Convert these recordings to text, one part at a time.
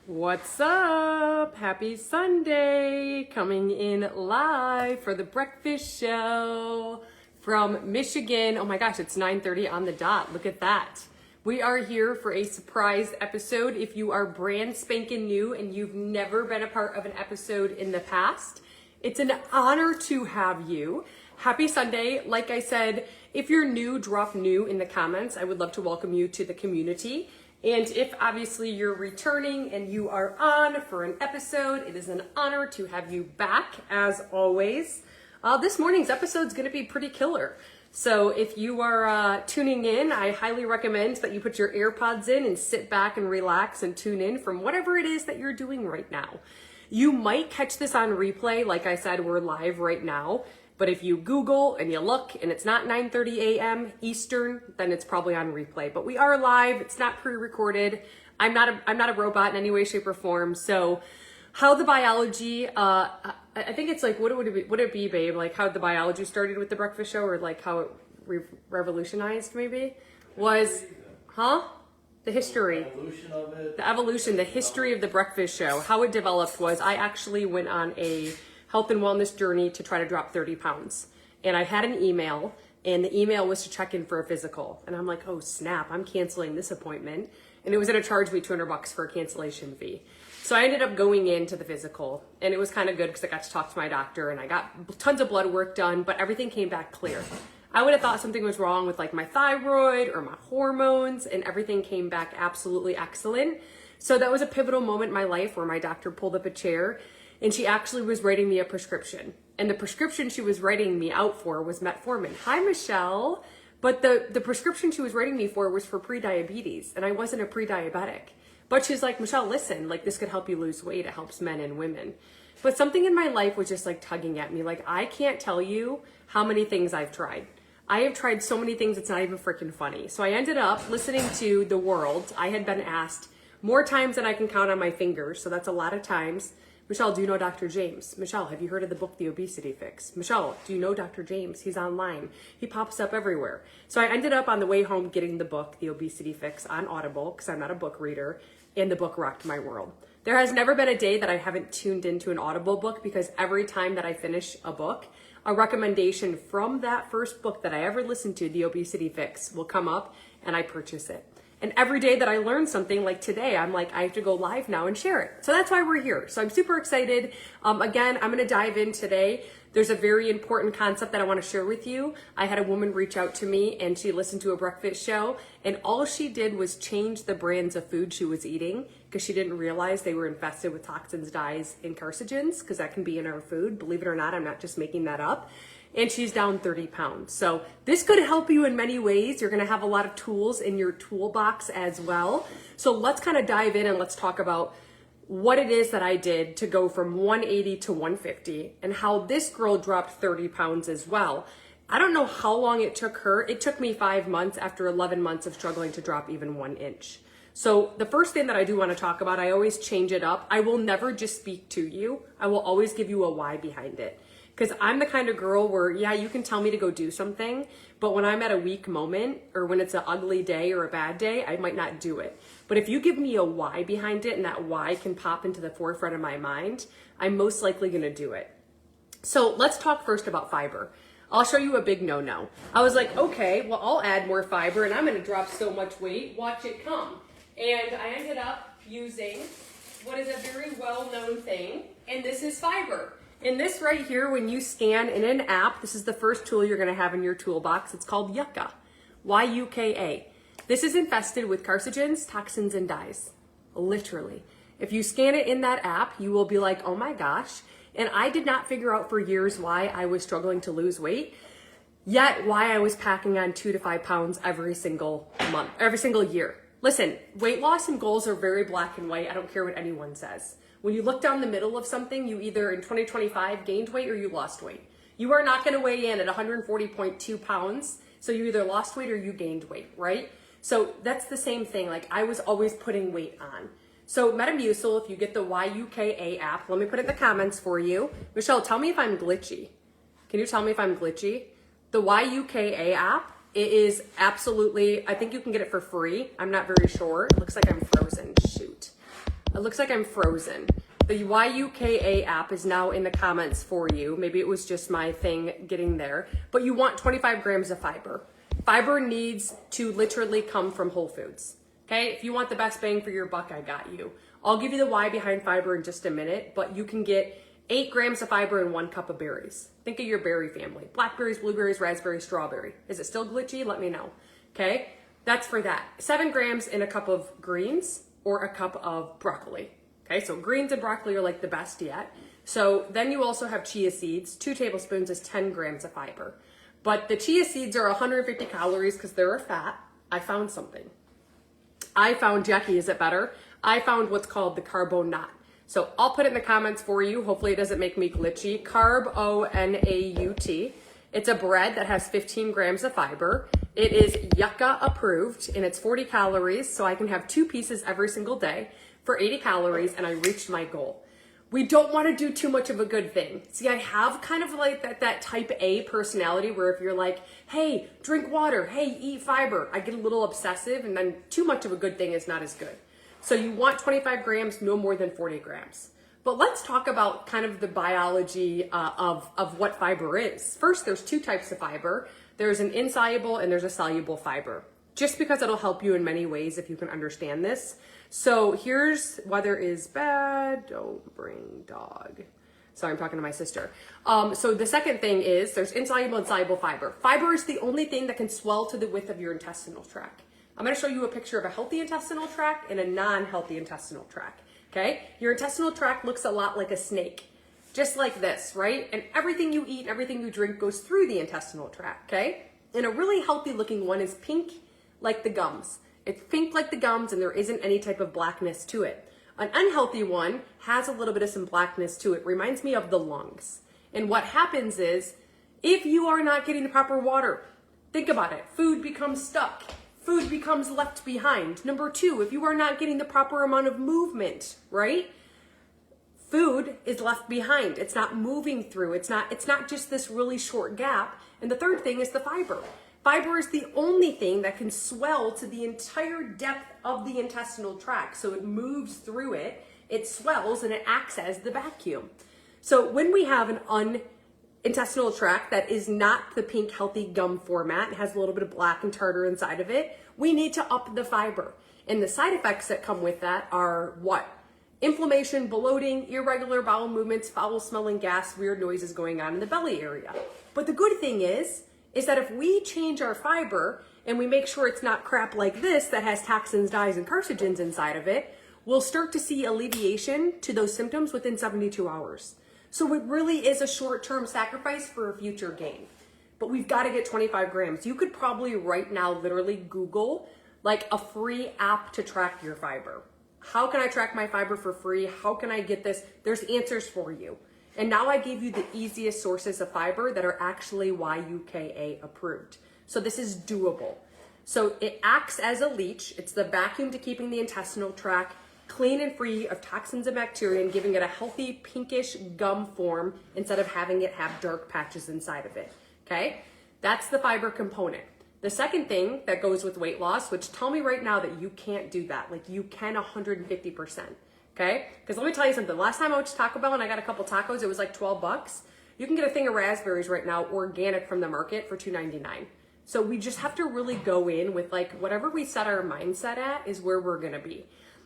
What's up? Happy Sunday! Coming in live for the breakfast show from Michigan. Oh my gosh, it's 9:30 on the dot. Look at that. We are here for a surprise episode. If you are brand spanking new and you've never been a part of an episode in the past, it's an honor to have you. Happy Sunday. Like I said, if you're new, drop new in the comments. I would love to welcome you to the community. And if obviously you're returning and you are on for an episode, it is an honor to have you back as always. This morning's episode is going to be pretty killer. So if you are tuning in, I highly recommend that you put your AirPods in and sit back and relax and tune in from whatever it is that you're doing right now. You might catch this on replay. Like I said, we're live right now. But if you Google and you look and it's not 9:30 a.m. Eastern, then it's probably on replay. But we are live. It's not pre-recorded. I'm not a robot in any way, shape, or form. So how the biology, I think it's like, what would it be, babe? Like how the biology started with the breakfast show, or like how it revolutionized maybe? Was, The history. Evolution of it. The evolution, the history of the breakfast show. How it developed was I actually went on a health and wellness journey to try to drop 30 pounds. And I had an email, and the email was to check in for a physical. And I'm like, oh snap, I'm canceling this appointment. And it was going to charge me $200 for a cancellation fee. So I ended up going into the physical, and it was kind of good because I got to talk to my doctor and I got tons of blood work done, but everything came back clear. I would have thought something was wrong with like my thyroid or my hormones, and everything came back absolutely excellent. So that was a pivotal moment in my life where my doctor pulled up a chair and she actually was writing me a prescription. And the prescription she was writing me out for was metformin. Hi, Michelle. But the prescription she was writing me for was for pre-diabetes, and I wasn't a pre-diabetic. But she's like, Michelle, listen, like this could help you lose weight. It helps men and women. But something in my life was just like tugging at me. Like, I can't tell you how many things I've tried. I have tried so many things, it's not even freaking funny. So I ended up listening to The World. I had been asked more times than I can count on my fingers, so that's a lot of times. Michelle, do you know Dr. James? Michelle, have you heard of the book, The Obesity Fix? Michelle, do you know Dr. James? He's online. He pops up everywhere. So I ended up on the way home getting the book, The Obesity Fix, on Audible, because I'm not a book reader, and the book rocked my world. There has never been a day that I haven't tuned into an Audible book, because every time that I finish a book, a recommendation from that first book that I ever listened to, The Obesity Fix, will come up, and I purchase it. And every day that I learn something, like today, I'm like, I have to go live now and share it. So that's why we're here. So I'm super excited. Again, I'm gonna dive in today. There's a very important concept that I wanna share with you. I had a woman reach out to me and she listened to a breakfast show, and all she did was change the brands of food she was eating because she didn't realize they were infested with toxins, dyes, and carcinogens, because that can be in our food. Believe it or not, I'm not just making that up. And she's down 30 pounds. So this could help you in many ways. You're gonna have a lot of tools in your toolbox as well. So let's kind of dive in and let's talk about what it is that I did to go from 180 to 150 and how this girl dropped 30 pounds as well. I don't know how long it took her. It took me 5 months after 11 months of struggling to drop even 1 inch. So the first thing that I do want to talk about, I always change it up. I will never just speak to you. I will always give you a why behind it. Because I'm the kind of girl where, yeah, you can tell me to go do something, but when I'm at a weak moment or when it's an ugly day or a bad day, I might not do it. But if you give me a why behind it and that why can pop into the forefront of my mind, I'm most likely going to do it. So let's talk first about fiber. I'll show you a big no-no. I was like, okay, well, I'll add more fiber and I'm going to drop so much weight. Watch it come. And I ended up using what is a very well-known thing, and this is fiber. And this right here, when you scan in an app, this is the first tool you're gonna have in your toolbox. It's called Yucca, Y-U-K-A. This is infested with carcinogens, toxins, and dyes, literally. If you scan it in that app, you will be like, oh my gosh. And I did not figure out for years why I was struggling to lose weight, yet why I was packing on 2 to 5 pounds every single month, every single year. Listen, weight loss and goals are very black and white. I don't care what anyone says. When you look down the middle of something, you either in 2025 gained weight or you lost weight. You are not going to weigh in at 140.2 pounds. So you either lost weight or you gained weight, right? So that's the same thing. Like I was always putting weight on. So Metamucil, if you get the YUKA app, let me put it in the comments for you. Michelle, tell me if I'm glitchy. Can you tell me if I'm glitchy? The YUKA app, it is absolutely, I think you can get it for free. I'm not very sure. It looks like I'm frozen. Shoot. It looks like I'm frozen. The YUKA app is now in the comments for you. Maybe it was just my thing getting there, but you want 25 grams of fiber. Fiber needs to literally come from whole foods. Okay, if you want the best bang for your buck, I got you. I'll give you the why behind fiber in just a minute, but you can get 8 grams of fiber in 1 cup of berries. Think of your berry family. Blackberries, blueberries, raspberries, strawberry. Is it still glitchy? Let me know. Okay, that's for that. 7 grams in a cup of greens or a cup of broccoli. Okay, so greens and broccoli are like the best yet. So then you also have chia seeds. 2 tablespoons is 10 grams of fiber. But the chia seeds are 150 calories because they're a fat. I found something. Jackie, is it better? I found what's called the Carbonaut. So I'll put it in the comments for you. Hopefully it doesn't make me glitchy. Carbonaut. It's a bread that has 15 grams of fiber. It is yucca approved and it's 40 calories. So I can have 2 pieces every single day for 80 calories and I reached my goal. We don't want to do too much of a good thing. See, I have kind of like that type A personality where if you're like, hey, drink water, hey, eat fiber, I get a little obsessive and then too much of a good thing is not as good. So you want 25 grams, no more than 40 grams. But let's talk about kind of the biology of what fiber is. First, there's 2 types of fiber. There's an insoluble and there's a soluble fiber. Just because it'll help you in many ways if you can understand this. So here's weather is bad, don't bring dog. Sorry, I'm talking to my sister. So the second thing is there's insoluble and soluble fiber. Fiber is the only thing that can swell to the width of your intestinal tract. I'm gonna show you a picture of a healthy intestinal tract and a non-healthy intestinal tract, okay? Your intestinal tract looks a lot like a snake, just like this, right? And everything you eat, everything you drink goes through the intestinal tract, okay? And a really healthy looking one is pink like the gums. It's pink like the gums and there isn't any type of blackness to it. An unhealthy one has a little bit of some blackness to it. Reminds me of the lungs. And what happens is, if you are not getting the proper water, think about it, food becomes stuck. Food becomes left behind. Number 2, if you are not getting the proper amount of movement, right? Food is left behind. It's not moving through. It's not just this really short gap. And the third thing is the fiber. Fiber is the only thing that can swell to the entire depth of the intestinal tract. So it moves through it, it swells, and it acts as the vacuum. So when we have an intestinal tract that is not the pink healthy gum format, it has a little bit of black and tartar inside of it, we need to up the fiber. And the side effects that come with that are what? Inflammation, bloating, irregular bowel movements, foul smelling gas, weird noises going on in the belly area. But the good thing is that if we change our fiber and we make sure it's not crap like this that has toxins, dyes, and carcinogens inside of it, we'll start to see alleviation to those symptoms within 72 hours. So it really is a short-term sacrifice for a future gain. But we've got to get 25 grams. You could probably right now literally Google like a free app to track your fiber. How can I track my fiber for free? How can I get this? There's answers for you. And now I gave you the easiest sources of fiber that are actually YUKA approved. So this is doable. So it acts as a leach. It's the vacuum to keeping the intestinal tract clean and free of toxins and bacteria and giving it a healthy pinkish gum form instead of having it have dark patches inside of it, okay? That's the fiber component. The second thing that goes with weight loss, which tell me right now that you can't do that, like you can 150%. Okay? Because let me tell you something. Last time I went to Taco Bell and I got a couple tacos, it was like 12 bucks. You can get a thing of raspberries right now, organic from the market for $2.99. So we just have to really go in with like whatever we set our mindset at is where we're going to be.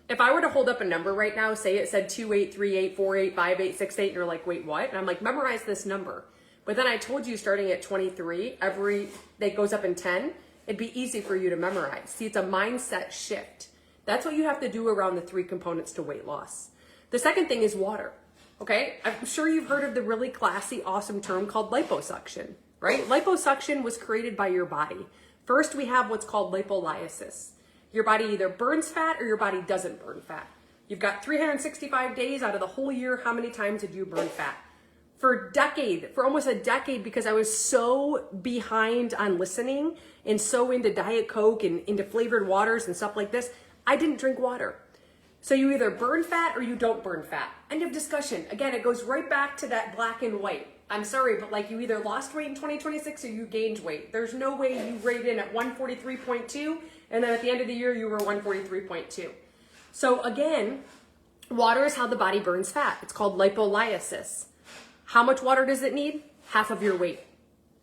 If I were to hold up a number right now, say it said 2838, 48, 58, 68, and you're like, wait, what? And I'm like, memorize this number. But then I told you starting at 23, every that goes up in 10, it'd be easy for you to memorize. See, it's a mindset shift. That's what you have to do around the 3 components to weight loss. The second thing is water, okay? I'm sure you've heard of the really classy, awesome term called liposuction, right? Liposuction was created by your body. First, we have what's called lipolysis. Your body either burns fat or your body doesn't burn fat. You've got 365 days out of the whole year. How many times did you burn fat? For almost a decade, because I was so behind on listening and so into Diet Coke and into flavored waters and stuff like this, I didn't drink water. So you either burn fat or you don't burn fat. End of discussion. Again, it goes right back to that black and white. I'm sorry, but like you either lost weight in 2026 or you gained weight. There's no way you rate in at 143.2 and then at the end of the year you were 143.2. So again, Water is how the body burns fat. It's called lipolysis. How much water does it need? Half of your weight.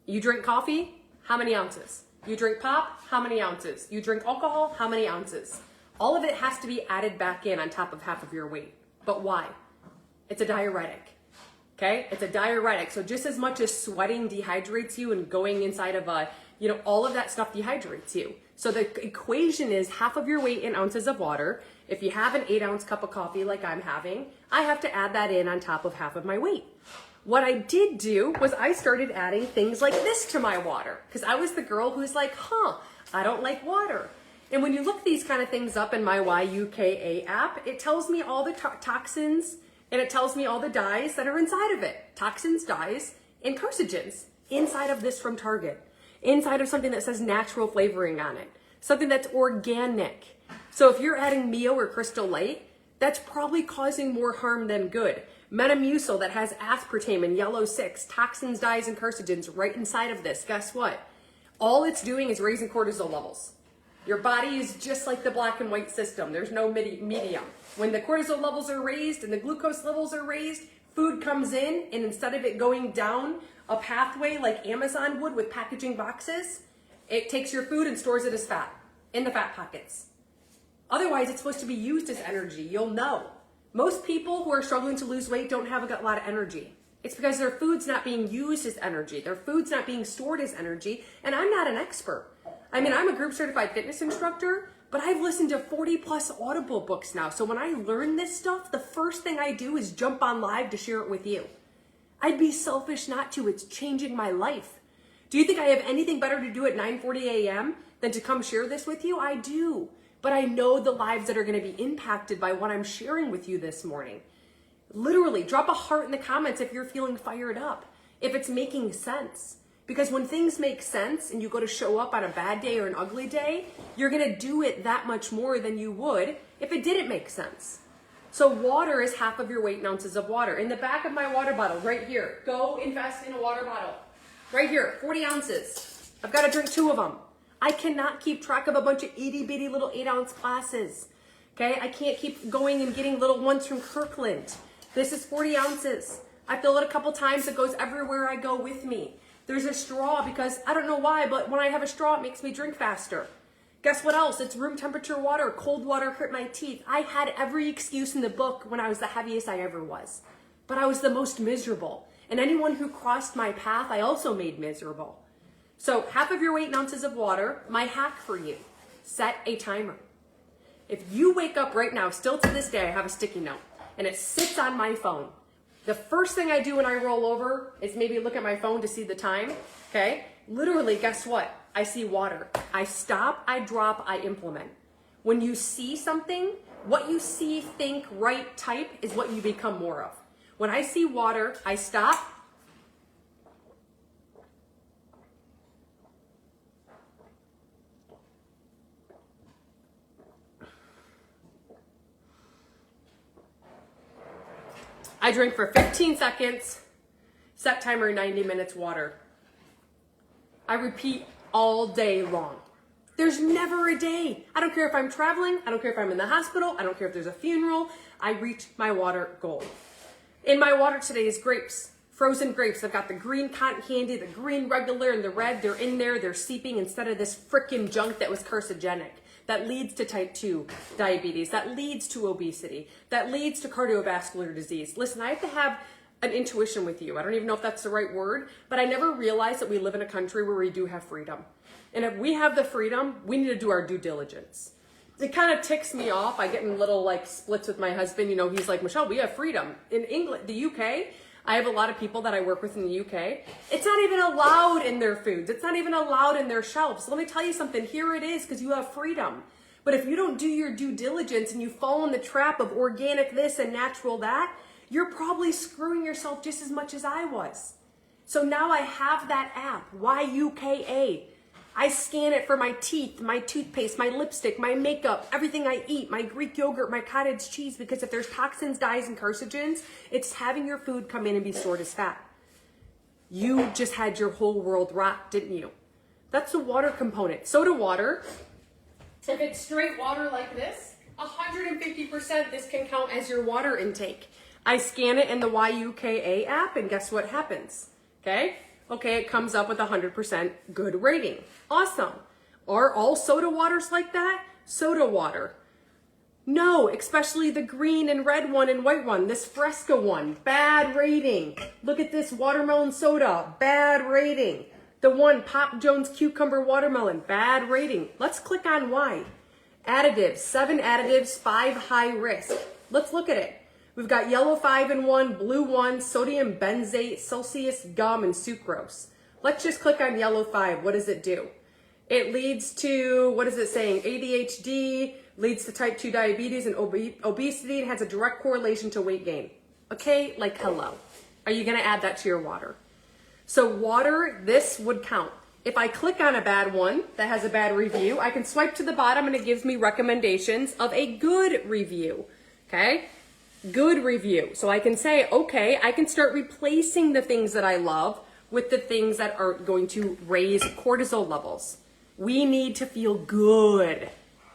You drink coffee? How many ounces? You drink pop? How many ounces? You drink alcohol? How many ounces? All of it has to be added back in on top of half of your weight. But why? It's a diuretic. Okay? It's a diuretic. So just as much as sweating dehydrates you and going inside of all of that stuff dehydrates you. So the equation is half of your weight in ounces of water. If you have an 8-ounce cup of coffee like I'm having, I have to add that in on top of half of my weight. What I did do was I started adding things like this to my water because I was the girl who's like, I don't like water. And when you look these kind of things up in my YUKA app, it tells me all the toxins and it tells me all the dyes that are inside of it. Toxins, dyes, and carcinogens inside of this from Target. Inside of something that says natural flavoring on it. Something that's organic. So if you're adding Mio or Crystal Light, that's probably causing more harm than good. Metamucil that has aspartame and yellow 6, toxins, dyes, and carcinogens right inside of this. Guess what? All it's doing is raising cortisol levels. Your body is just like the black and white system. There's no medium. When the cortisol levels are raised and the glucose levels are raised, food comes in, and instead of it going down a pathway like Amazon would with packaging boxes, it takes your food and stores it as fat in the fat pockets. Otherwise, it's supposed to be used as energy. You'll know. Most people who are struggling to lose weight don't have a lot of energy. It's because their food's not being used as energy. Their food's not being stored as energy. And I'm not an expert. I mean, I'm a group certified fitness instructor, but I've listened to 40 plus Audible books now. So when I learn this stuff, the first thing I do is jump on live to share it with you. I'd be selfish not to. It's changing my life. Do you think I have anything better to do at 9:40 a.m. than to come share this with you? I do. But I know the lives that are going to be impacted by what I'm sharing with you this morning. Literally, drop a heart in the comments if you're feeling fired up, if it's making sense. Because when things make sense and you go to show up on a bad day or an ugly day, you're going to do it that much more than you would if it didn't make sense. So water is half of your weight in ounces of water. In the back of my water bottle, right here, go invest in a water bottle. Right here, 40 ounces. I've got to drink 2 of them. I cannot keep track of a bunch of itty bitty little 8-ounce glasses. Okay, I can't keep going and getting little ones from Kirkland. This is 40 ounces. I fill it a couple times. It goes everywhere I go with me. There's a straw because I don't know why, but when I have a straw, it makes me drink faster. Guess what else? It's room temperature water. Cold water hurt my teeth. I had every excuse in the book when I was the heaviest I ever was. But I was the most miserable. And anyone who crossed my path, I also made miserable. So half of your weight in ounces of water. My hack for you, set a timer. If you wake up right now, still to this day, I have a sticky note and it sits on my phone. The first thing I do when I roll over is maybe look at my phone to see the time. Okay. Literally, guess what? I see water. I stop, I drop, I implement. When you see something, what you see, think, write, type is what you become more of. When I see water, I stop. I drink for 15 seconds, set timer 90 minutes water. I repeat all day long. There's never a day. I don't care if I'm traveling. I don't care if I'm in the hospital. I don't care if there's a funeral. I reach my water goal. In my water today is grapes, frozen grapes. I've got the green cotton candy, the green regular, and the red. They're in there. They're seeping instead of this frickin' junk that was carcinogenic. That leads to type 2 diabetes, that leads to obesity, that leads to cardiovascular disease. Listen, I have to have an intuition with you. I don't even know if that's the right word, but I never realized that we live in a country where we do have freedom. And if we have the freedom, we need to do our due diligence. It kind of ticks me off. I get in little like splits with my husband. You know, he's like, Michelle, we have freedom. In England, the UK, I have a lot of people that I work with in the UK. It's not even allowed in their foods. It's not even allowed in their shelves. Let me tell you something. Here it is because you have freedom. But if you don't do your due diligence and you fall in the trap of organic this and natural that, you're probably screwing yourself just as much as I was. So now I have that app, YUKA. I scan it for my teeth, my toothpaste, my lipstick, my makeup, everything I eat, my Greek yogurt, my cottage cheese, because if there's toxins, dyes, and carcinogens, it's having your food come in and be stored as fat. You just had your whole world rocked, didn't you? That's the water component. Soda water, if it's straight water like this, 150%, this can count as your water intake. I scan it in the YUKA app, and guess what happens? Okay, it comes up with 100% good rating. Awesome. Are all soda waters like that? Soda water. No, especially the green and red one and white one. This Fresca one, bad rating. Look at this watermelon soda, bad rating. The one Pop Jones cucumber watermelon, bad rating. Let's click on why. Additives, 7 additives, 5 high risk. Let's look at it. We've got yellow 5-in-1, blue 1, sodium benzate, Celsius gum, and sucrose. Let's just click on yellow 5. What does it do? It leads to, what is it saying? ADHD, leads to type 2 diabetes and obesity, and has a direct correlation to weight gain. Okay, like hello. Are you gonna add that to your water? So water, this would count. If I click on a bad one that has a bad review, I can swipe to the bottom and it gives me recommendations of a good review, okay? Good review. So I can say, okay, I can start replacing the things that I love with the things that are going to raise cortisol levels. We need to feel good,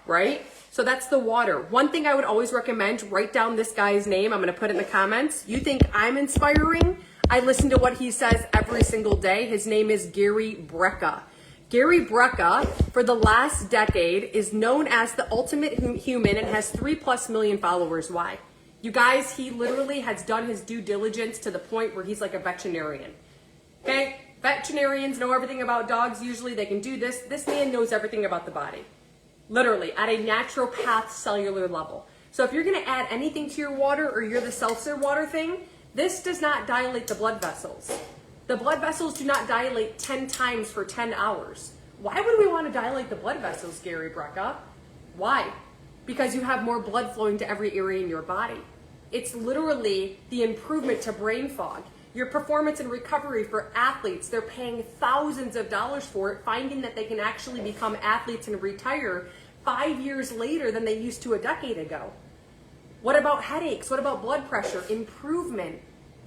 right? So that's the water. One thing I would always recommend, write down this guy's name. I'm going to put it in the comments. You think I'm inspiring? I listen to what he says every single day. His name is Gary Brecka. Gary Brecka, for the last decade, is known as the ultimate human and has 3+ million followers. Why? You guys, he literally has done his due diligence to the point where he's like a veterinarian. Okay? Veterinarians know everything about dogs. Usually they can do this. This man knows everything about the body. Literally, at a naturopath cellular level. So if you're going to add anything to your water, or you're the seltzer water thing, this does not dilate the blood vessels. The blood vessels do not dilate 10 times for 10 hours. Why would we want to dilate the blood vessels, Gary Brecka? Why? Because you have more blood flowing to every area in your body. It's literally the improvement to brain fog. Your performance and recovery for athletes, they're paying thousands of dollars for it, finding that they can actually become athletes and retire 5 years later than they used to a decade ago. What about headaches? What about blood pressure? Improvement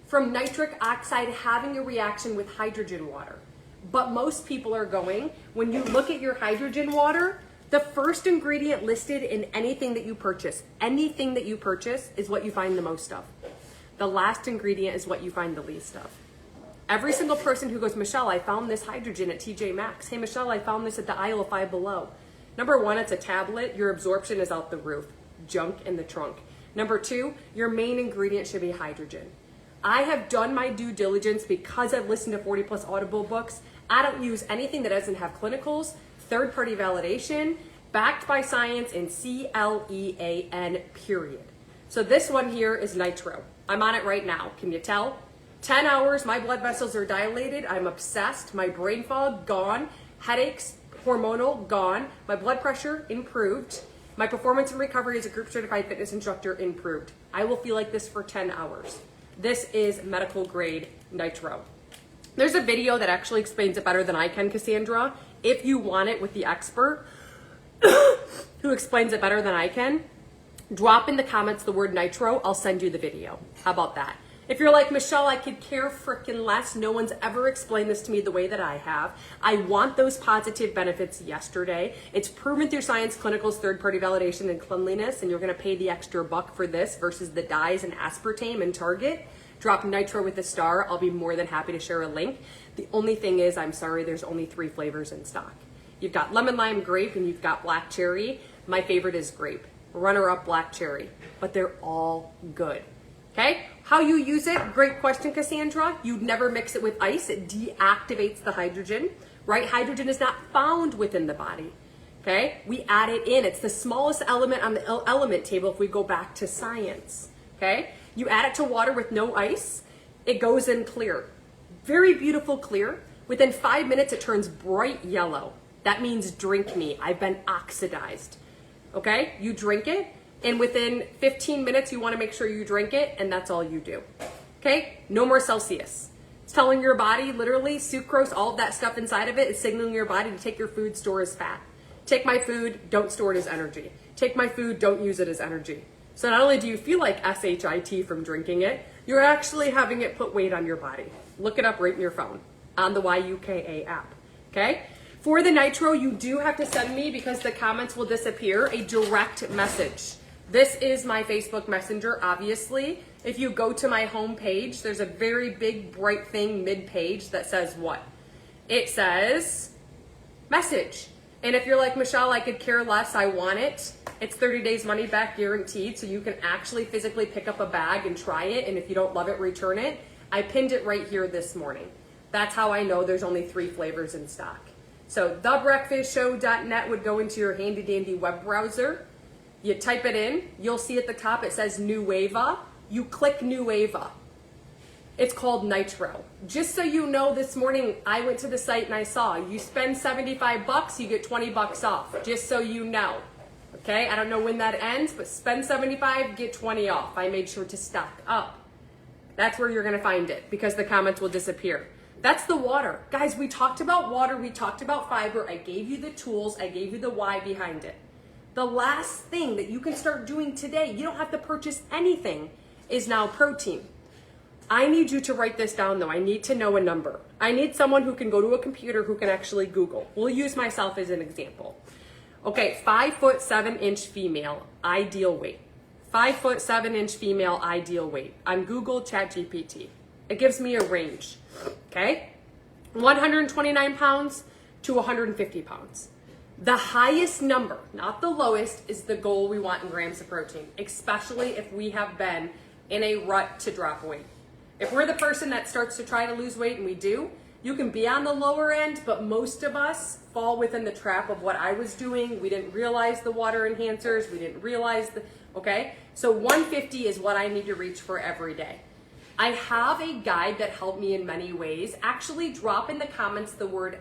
from nitric oxide having a reaction with hydrogen water. But most people are going, when you look at your hydrogen water, the first ingredient listed in anything that you purchase is what you find the most of. The last ingredient is what you find the least of. Every single person who goes, Michelle, I found this hydrogen at TJ Maxx. Hey, Michelle, I found this at the aisle 5 below. Number 1, it's a tablet. Your absorption is out the roof. Junk in the trunk. Number 2, your main ingredient should be hydrogen. I have done my due diligence because I've listened to 40+ Audible books. I don't use anything that doesn't have clinicals, third-party validation, backed by science, and CLEAN, period. So this one here is nitro. I'm on it right now. Can you tell? 10 hours, my blood vessels are dilated. I'm obsessed. My brain fog, gone. Headaches, hormonal, gone. My blood pressure, improved. My performance and recovery as a group certified fitness instructor, improved. I will feel like this for 10 hours. This is medical grade nitro. There's a video that actually explains it better than I can, Cassandra. If you want it with the expert who explains it better than I can, drop in the comments the word nitro. I'll send you the video. How about that? If you're like, Michelle, I could care frickin' less. No one's ever explained this to me the way that I have. I want those positive benefits yesterday. It's proven through science, clinicals, third-party validation, and cleanliness, and you're going to pay the extra buck for this versus the dyes and aspartame and Target. Drop nitro with a star. I'll be more than happy to share a link. The only thing is, I'm sorry, there's only 3 flavors in stock. You've got lemon, lime, grape, and you've got black cherry. My favorite is grape. Runner-up, black cherry. But they're all good. Okay? How you use it? Great question, Cassandra. You'd never mix it with ice. It deactivates the hydrogen, right? Hydrogen is not found within the body. Okay? We add it in. It's the smallest element on the element table if we go back to science. Okay? You add it to water with no ice. It goes in clear. Very beautiful clear. Within 5 minutes, it turns bright yellow. That means drink me. I've been oxidized. Okay? You drink it. And within 15 minutes, you want to make sure you drink it, and that's all you do. Okay? No more Celsius. It's telling your body, literally, sucrose, all of that stuff inside of it is signaling your body to take your food, store as fat. Take my food, don't store it as energy. Take my food, don't use it as energy. So not only do you feel like SHIT from drinking it, you're actually having it put weight on your body. Look it up right in your phone on the YUKA app. Okay? For the nitro, you do have to send me, because the comments will disappear, a direct message. This is my Facebook Messenger, obviously. If you go to my home page, there's a very big bright thing mid-page that says what? It says message. And if you're like, Michelle, I could care less, I want it, it's 30 days money back guaranteed, so you can actually physically pick up a bag and try it, and if you don't love it, return it. I pinned it right here this morning. That's how I know there's only 3 flavors in stock. So thebreakfastshow.net would go into your handy dandy web browser. You type it in, you'll see at the top it says Nueva. You click Nueva. It's called Nitro. Just so you know, this morning I went to the site and I saw you spend $75, you get $20 off. Just so you know. Okay, I don't know when that ends, but spend $75, get $20 off. I made sure to stock up. That's where you're gonna find it because the comments will disappear. That's the water. Guys, we talked about water, we talked about fiber. I gave you the tools, I gave you the why behind it. The last thing that you can start doing today, you don't have to purchase anything, is now protein. I need you to write this down though. I need to know a number. I need someone who can go to a computer who can actually Google. We'll use myself as an example. Okay, 5'7" female, ideal weight. 5'7" female, ideal weight. On Google, ChatGPT. It gives me a range, okay? 129 pounds to 150 pounds. The highest number, not the lowest, is the goal we want in grams of protein, especially if we have been in a rut to drop weight. If we're the person that starts to try to lose weight, and we do, you can be on the lower end, but most of us fall within the trap of what I was doing. We didn't realize the water enhancers. We didn't realize okay? So 150 is what I need to reach for every day. I have a guide that helped me in many ways. Actually drop in the comments the word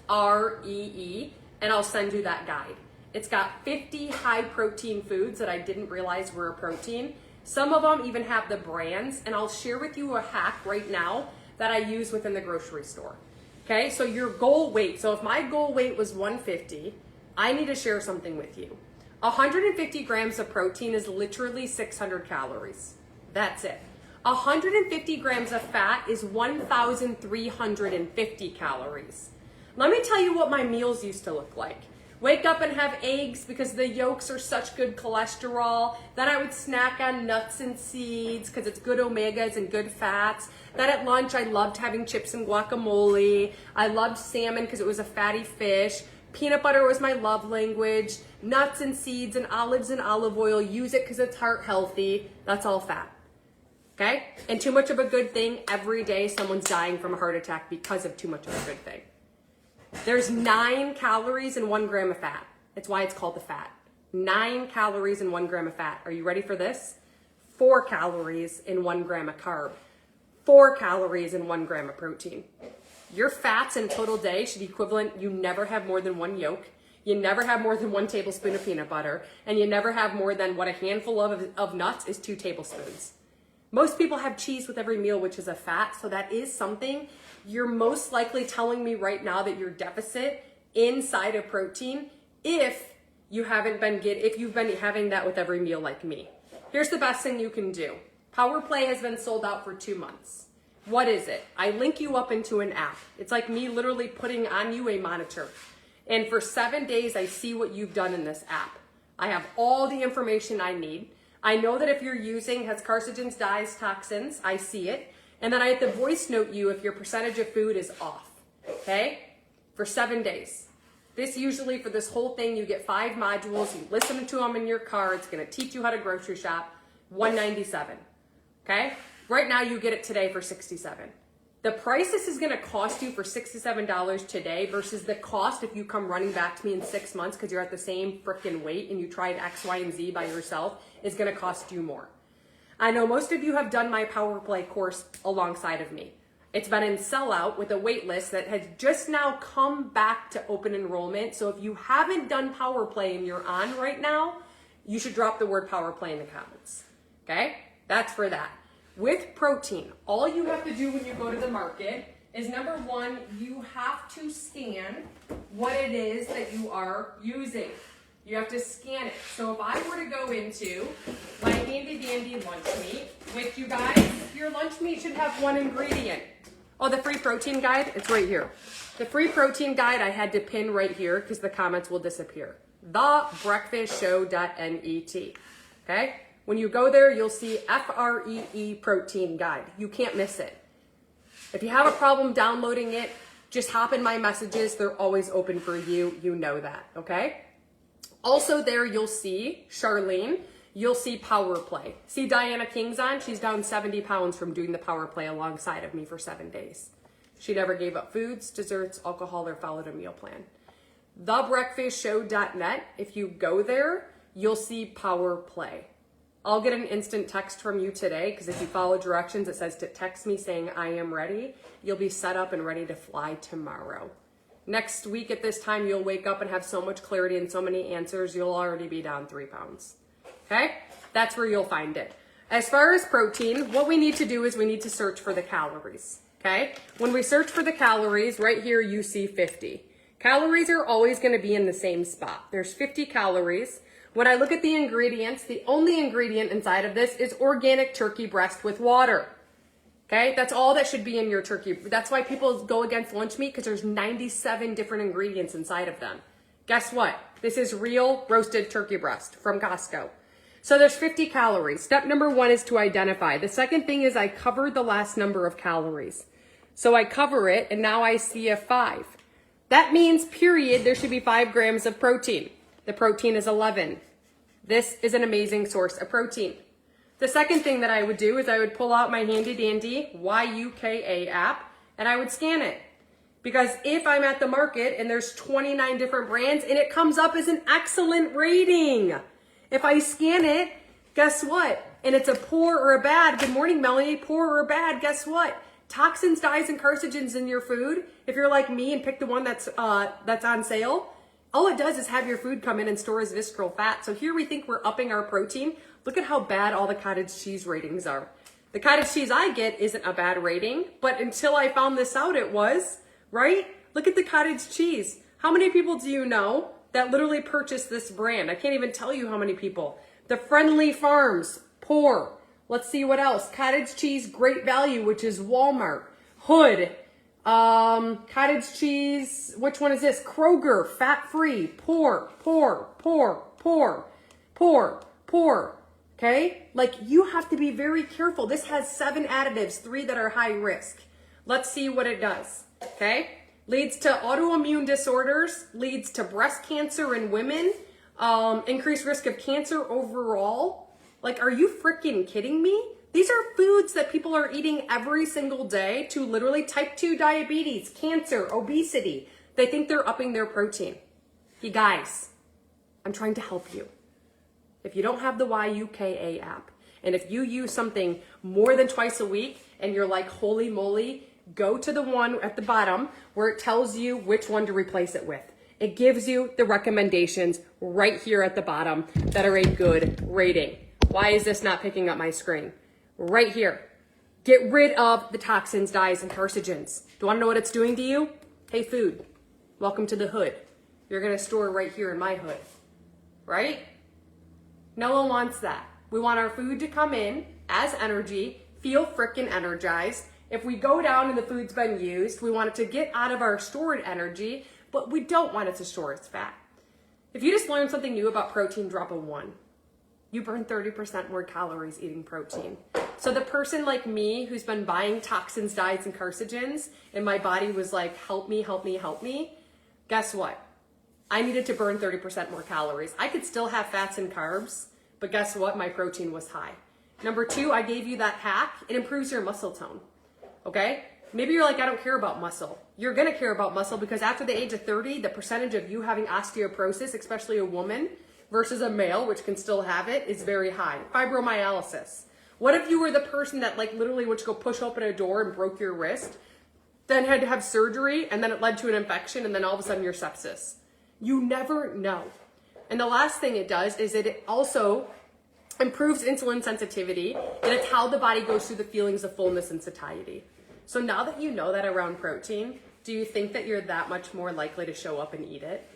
FREE and I'll send you that guide. It's got 50 high protein foods that I didn't realize were a protein. Some of them even have the brands, and I'll share with you a hack right now that I use within the grocery store. Okay, so your goal weight. So if my goal weight was 150, I need to share something with you. 150 grams of protein is literally 600 calories. That's it. 150 grams of fat is 1,350 calories. Let me tell you what my meals used to look like. Wake up and have eggs because the yolks are such good cholesterol. Then I would snack on nuts and seeds because it's good omegas and good fats. Then at lunch I loved having chips and guacamole. I loved salmon because it was a fatty fish. Peanut butter was my love language. Nuts and seeds and olives and olive oil. Use it because it's heart healthy. That's all fat. Okay? And too much of a good thing, every day someone's dying from a heart attack because of too much of a good thing. There's 9 calories in 1 gram of fat. That's why it's called the fat. 9 calories in 1 gram of fat. Are you ready for this? 4 calories in 1 gram of carb. 4 calories in 1 gram of protein. Your fats in a total day should be equivalent. You never have more than 1 yolk. You never have more than 1 tablespoon of peanut butter. And you never have more than what a handful of nuts is 2 tablespoons. Most people have cheese with every meal, which is a fat. So that is something. You're most likely telling me right now that you're deficit inside of protein if you've been having that with every meal like me. Here's the best thing you can do. Power Play has been sold out for 2 months. What is it? I link you up into an app. It's like me literally putting on you a monitor. And for 7 days, I see what you've done in this app. I have all the information I need. I know that if you're using, has carcinogens, dyes, toxins, I see it. And then I have to voice note you if your percentage of food is off, okay? For 7 days. This usually, for this whole thing, you get 5 modules. You listen to them in your car. It's gonna teach you how to grocery shop. $197, okay? Right now, you get it today for $67. The price this is gonna cost you for $67 today versus the cost if you come running back to me in 6 months because you're at the same frickin' weight and you tried X, Y, and Z by yourself is gonna cost you more. I know most of you have done my Power Play course alongside of me. It's been in sellout with a wait list that has just now come back to open enrollment. So if you haven't done Power Play and you're on right now, you should drop the word Power Play in the comments. Okay? That's for that. With protein, all you have to do when you go to the market is number 1, you have to scan what it is that you are using. You have to scan it. So if I were to go into my handy dandy lunch meat, which you guys, your lunch meat should have 1 ingredient. Oh, the free protein guide, it's right here. The free protein guide I had to pin right here because the comments will disappear. thebreakfastshow.net. Okay? When you go there, you'll see FREE protein guide. You can't miss it. If you have a problem downloading it, just hop in my messages. They're always open for you. You know that, okay? Also there, you'll see Charlene. You'll see Power Play. See Diana King's on? She's down 70 pounds from doing the Power Play alongside of me for 7 days. She never gave up foods, desserts, alcohol, or followed a meal plan. Thebreakfastshow.net. If you go there, you'll see Power Play. I'll get an instant text from you today because if you follow directions, it says to text me saying I am ready. You'll be set up and ready to fly tomorrow. Next week at this time, you'll wake up and have so much clarity and so many answers, you'll already be down 3 pounds. Okay? That's where you'll find it. As far as protein, what we need to do is we need to search for the calories. Okay? When we search for the calories, right here you see 50. Calories are always going to be in the same spot. There's 50 calories. When I look at the ingredients, the only ingredient inside of this is organic turkey breast with water. Okay, that's all that should be in your turkey. That's why people go against lunch meat because there's 97 different ingredients inside of them. Guess what? This is real roasted turkey breast from Costco. So there's 50 calories. Step number 1 is to identify. The second thing is I covered the last number of calories. So I cover it and now I see a 5. That means, period, there should be 5 grams of protein. The protein is 11. This is an amazing source of protein. The second thing that I would do is I would pull out my handy dandy YUKA app and I would scan it. Because if I'm at the market and there's 29 different brands and it comes up as an excellent rating, if I scan it, guess what? And it's a poor or a bad, good morning Melanie, poor or a bad, guess what? Toxins, dyes, and carcinogens in your food, if you're like me and pick the one that's on sale, all it does is have your food come in and store as visceral fat. So here we think we're upping our protein. Look at how bad all the cottage cheese ratings are. The cottage cheese I get isn't a bad rating, but until I found this out, it was, right? Look at the cottage cheese. How many people do you know that literally purchase this brand? I can't even tell you how many people. The Friendly Farms, poor. Let's see what else. Cottage cheese, great value, which is Walmart. Hood, cottage cheese, which one is this? Kroger, fat-free, poor, poor, poor, poor, poor, poor. Okay? Like, you have to be very careful. This has 7 additives, 3 that are high risk. Let's see what it does. Okay? Leads to autoimmune disorders, leads to breast cancer in women, increased risk of cancer overall. Like, are you freaking kidding me? These are foods that people are eating every single day to literally type 2 diabetes, cancer, obesity. They think they're upping their protein. You guys, I'm trying to help you. If you don't have the YUKA app, and if you use something more than twice a week and you're like, holy moly, go to the one at the bottom where it tells you which one to replace it with. It gives you the recommendations right here at the bottom that are a good rating. Why is this not picking up my screen? Right here. Get rid of the toxins, dyes, and carcinogens. Do you want to know what it's doing to you? Hey, food, welcome to the hood. You're going to store right here in my hood, right? No one wants that. We want our food to come in as energy, feel frickin' energized. If we go down and the food's been used, we want it to get out of our stored energy, but we don't want it to store its fat. If you just learned something new about protein, drop a 1. You burn 30% more calories eating protein. So the person like me who's been buying toxins, dyes, and carcinogens, and my body was like, help me, help me, help me, guess what? I needed to burn 30% more calories. I could still have fats and carbs, but guess what? My protein was high. Number 2, I gave you that hack. It improves your muscle tone, okay? Maybe you're like, I don't care about muscle. You're gonna care about muscle because after the age of 30, the percentage of you having osteoporosis, especially a woman, versus a male, which can still have it, is very high. Fibromyalgia. What if you were the person that like literally went to go push open a door and broke your wrist, then had to have surgery, and then it led to an infection, and then all of a sudden you're sepsis? You never know. And the last thing it does is it also improves insulin sensitivity, and it's how the body goes through the feelings of fullness and satiety. So now that you know that around protein, do you think that you're that much more likely to show up and eat it?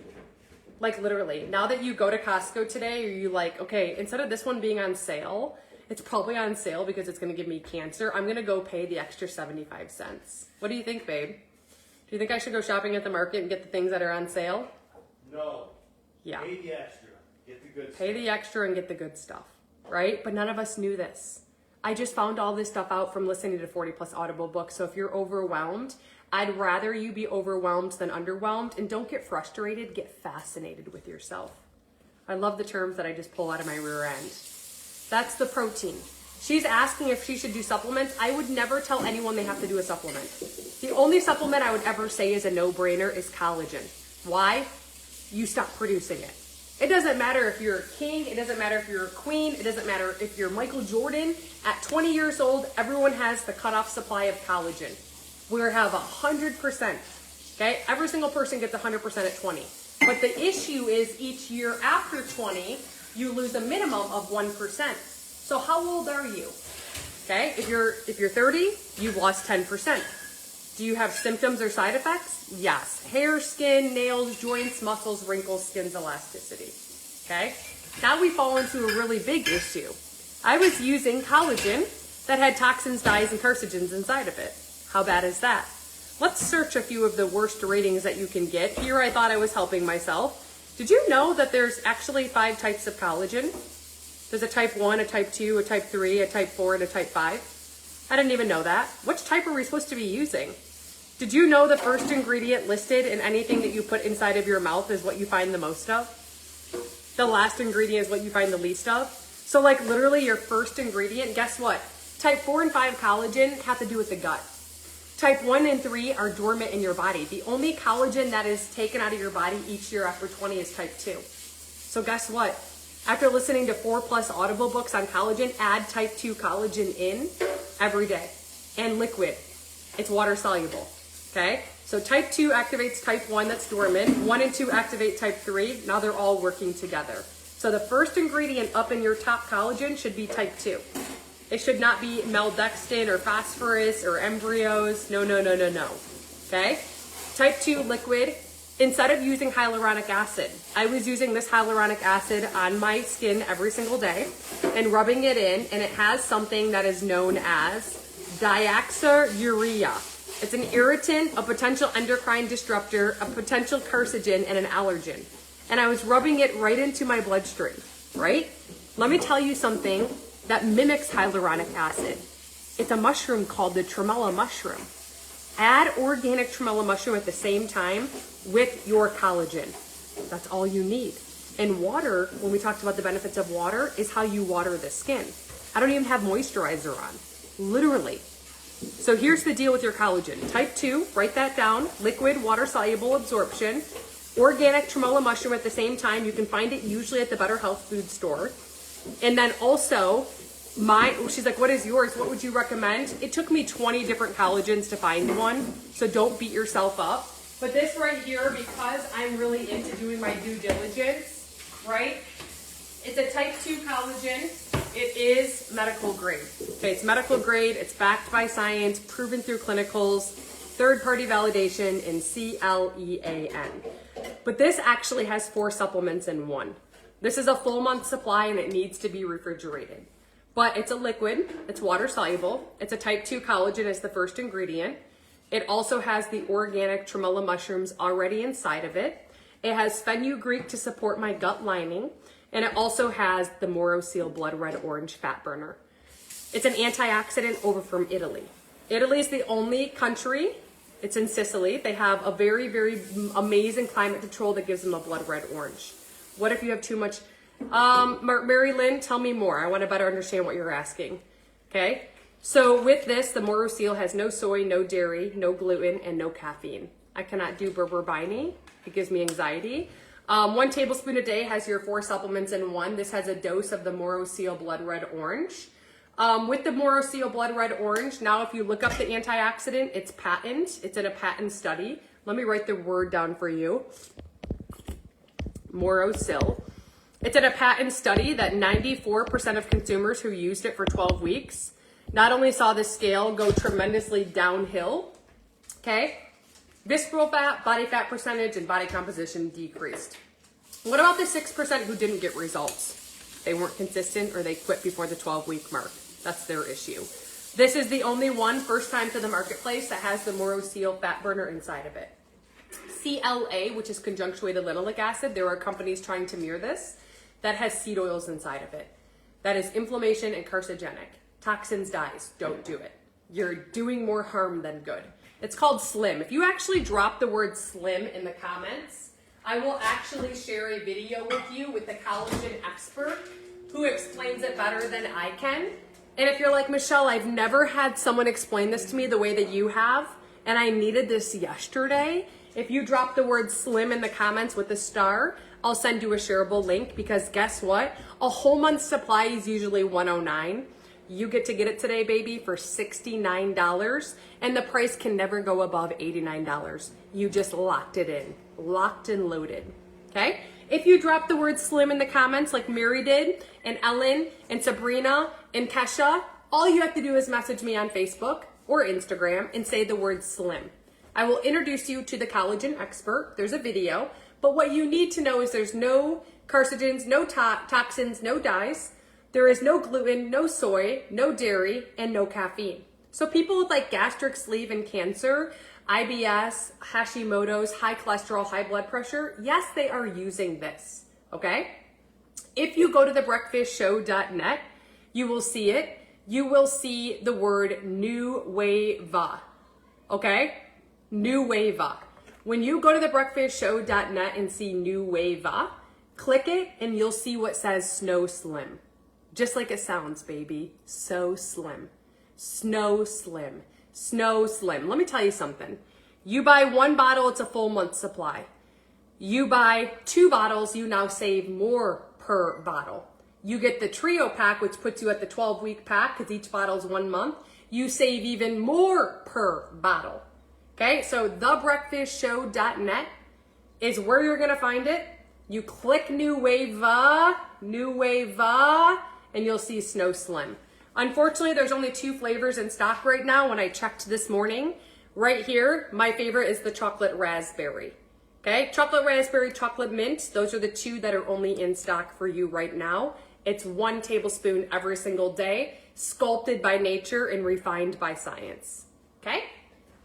Like literally, now that you go to Costco today, are you like, okay, instead of this one being on sale, it's probably on sale because it's gonna give me cancer, I'm gonna go pay the extra 75 cents. What do you think, babe? Do you think I should go shopping at the market and get the things that are on sale? No. Yeah. Pay the extra, get the good Pay the extra and get the good stuff, right? But none of us knew this. I just found all this stuff out from listening to 40 plus Audible books. So if you're overwhelmed, I'd rather you be overwhelmed than underwhelmed. And don't get frustrated, get fascinated with yourself. I love the terms that I just pull out of my rear end. That's the protein. She's asking if she should do supplements. I would never tell anyone they have to do a supplement. The only supplement I would ever say is a no-brainer is collagen. Why? You stop producing it. It doesn't matter if you're a king. It doesn't matter if you're a queen. It doesn't matter if you're Michael Jordan. At 20 years old, everyone has the cutoff supply of collagen. We have 100%. Okay? Every single person gets 100% at 20. But the issue is each year after 20, you lose a minimum of 1%. So how old are you? Okay? If you're 30, you've lost 10%. Do you have symptoms or side effects? Yes. Hair, skin, nails, joints, muscles, wrinkles, skin's elasticity. Okay? Now we fall into a really big issue. I was using collagen that had toxins, dyes, and carcinogens inside of it. How bad is that? Let's search a few of the worst ratings that you can get. Here I thought I was helping myself. Did you know that there's actually 5 types of collagen? There's a type 1, a type 2, a type 3, a type 4, and a type 5. I didn't even know that. Which type are we supposed to be using? Did you know the first ingredient listed in anything that you put inside of your mouth is what you find the most of? The last ingredient is what you find the least of? So like literally your first ingredient, guess what? Type 4 and 5 collagen have to do with the gut. Type 1 and 3 are dormant in your body. The only collagen that is taken out of your body each year after 20 is type 2. So guess what? After listening to 4 plus Audible books on collagen, add type 2 collagen in every day. And liquid. It's water soluble. Okay? So type 2 activates type 1 that's dormant. 1 and 2 activate type 3. Now they're all working together. So the first ingredient up in your top collagen should be type 2. It should not be meldextin or phosphorus or embryos. No, no, no, no, no. Okay? Type 2 liquid. Instead of using hyaluronic acid, I was using this hyaluronic acid on my skin every single day and rubbing it in, and it has something that is known as diaxuria. It's an irritant, a potential endocrine disruptor, a potential carcinogen, and an allergen. And I was rubbing it right into my bloodstream, right? Let me tell you something that mimics hyaluronic acid. It's a mushroom called the tremella mushroom. Add organic tremella mushroom at the same time with your collagen. That's all you need. And water, when we talked about the benefits of water, is how you water the skin. I don't even have moisturizer on, literally. So here's the deal with your collagen. Type 2, write that down, liquid, water-soluble absorption, organic tremella mushroom at the same time. You can find it usually at the Better Health food store. And then also, she's like, what is yours? What would you recommend? It took me 20 different collagens to find one, so don't beat yourself up. But this right here, because I'm really into doing my due diligence, right? It's a type 2 collagen. It is medical grade. Okay, it's medical grade. It's backed by science, proven through clinicals, third-party validation, and CLEAN. But this actually has 4 supplements in one. This is a full month supply, and it needs to be refrigerated. But it's a liquid. It's water soluble. It's a type 2 collagen as the first ingredient. It also has the organic tremella mushrooms already inside of it. It has fenugreek to support my gut lining. And it also has the Morosil blood red orange fat burner. It's an antioxidant over from Italy. Italy is the only country, it's in Sicily. They have a very, very amazing climate control that gives them a blood red orange. What if you have too much? Mary Lynn, tell me more. I want to better understand what you're asking. Okay? So with this, the Morosil has no soy, no dairy, no gluten, and no caffeine. I cannot do berber bini. It gives me anxiety. 1 tablespoon a day has your 4 supplements in one. This has a dose of the Morosil blood red orange. With the Morosil blood red orange, now if you look up the antioxidant, it's patent. It's in a patent study. Let me write the word down for you. Morosil. It's in a patent study that 94% of consumers who used it for 12 weeks not only saw the scale go tremendously downhill, okay? Visceral fat, body fat percentage, and body composition decreased. What about the 6% who didn't get results? They weren't consistent or they quit before the 12-week mark. That's their issue. This is the only one, first time to the marketplace, that has the Morosil fat burner inside of it. CLA, which is conjunctuated linoleic acid. There are companies trying to mirror this that has seed oils inside of it. That is inflammation and carcinogenic. Toxins, dyes, don't do it. You're doing more harm than good. It's called Slim. If you actually drop the word Slim in the comments, I will actually share a video with you with the collagen expert who explains it better than I can. And if you're like, Michelle, I've never had someone explain this to me the way that you have, and I needed this yesterday, if you drop the word Slim in the comments with a star, I'll send you a shareable link, because guess what? A whole month's supply is usually $109. You get to get it today, baby, for $69, and the price can never go above $89. You just locked it in, locked and loaded, okay? If you drop the word Slim in the comments like Mary did, and Ellen, and Sabrina, and Kesha, all you have to do is message me on Facebook or Instagram and say the word Slim. I will introduce you to the collagen expert. There's a video, but what you need to know is there's no carcinogens, no toxins, no dyes. There is no gluten, no soy, no dairy, and no caffeine. So people with like gastric sleeve and cancer, IBS, Hashimoto's, high cholesterol, high blood pressure, yes, they are using this, okay? If you go to thebreakfastshow.net, you will see it. You will see the word Nueva, okay? Nueva. When you go to thebreakfastshow.net and see Nueva, click it and you'll see what says Snow Slim. Just like it sounds, baby. So slim. Snow Slim. Snow Slim. Let me tell you something. You buy one bottle, it's a full month supply. You buy 2 bottles, you now save more per bottle. You get the trio pack, which puts you at the 12-week pack, because each bottle is 1 month. You save even more per bottle. Okay, so thebreakfastshow.net is where you're gonna find it. You click Nueva, and you'll see Snow Slim. Unfortunately, there's only 2 flavors in stock right now when I checked this morning. Right here, my favorite is the chocolate raspberry. Okay, chocolate raspberry, chocolate mint. Those are the 2 that are only in stock for you right now. It's 1 tablespoon every single day, sculpted by nature and refined by science. Okay,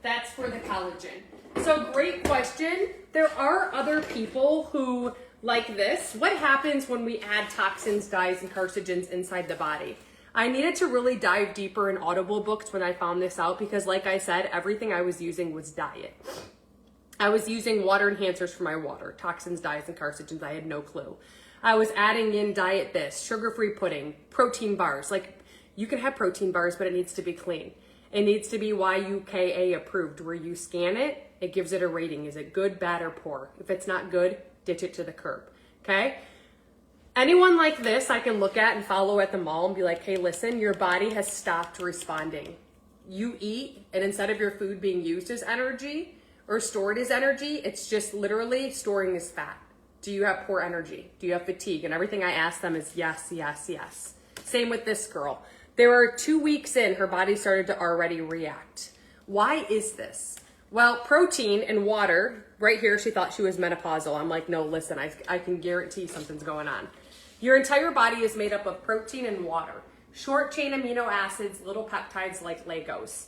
that's for the collagen. So great question. There are other people who like this. What happens when we add toxins, dyes, and carcinogens inside the body? I needed to really dive deeper in Audible books when I found this out, because like I said, everything I was using was diet. I was using water enhancers for my water, toxins, dyes, and carcinogens. I had no clue. I was adding in diet this, sugar-free pudding, protein bars. Like, you can have protein bars, but it needs to be clean. It needs to be YUKA approved, where you scan it, it gives it a rating. Is it good, bad, or poor? If it's not good, ditch it to the curb, okay? Anyone like this I can look at and follow at the mall and be like, hey, listen, your body has stopped responding. You eat, and instead of your food being used as energy or stored as energy, it's just literally storing as fat. Do you have poor energy? Do you have fatigue? And everything I ask them is yes, yes, yes. Same with this girl. There are 2 weeks in, her body started to already react. Why is this? Well, protein and water, right here, she thought she was menopausal. I'm like, no, listen, I can guarantee something's going on. Your entire body is made up of protein and water. Short chain amino acids, little peptides like Legos.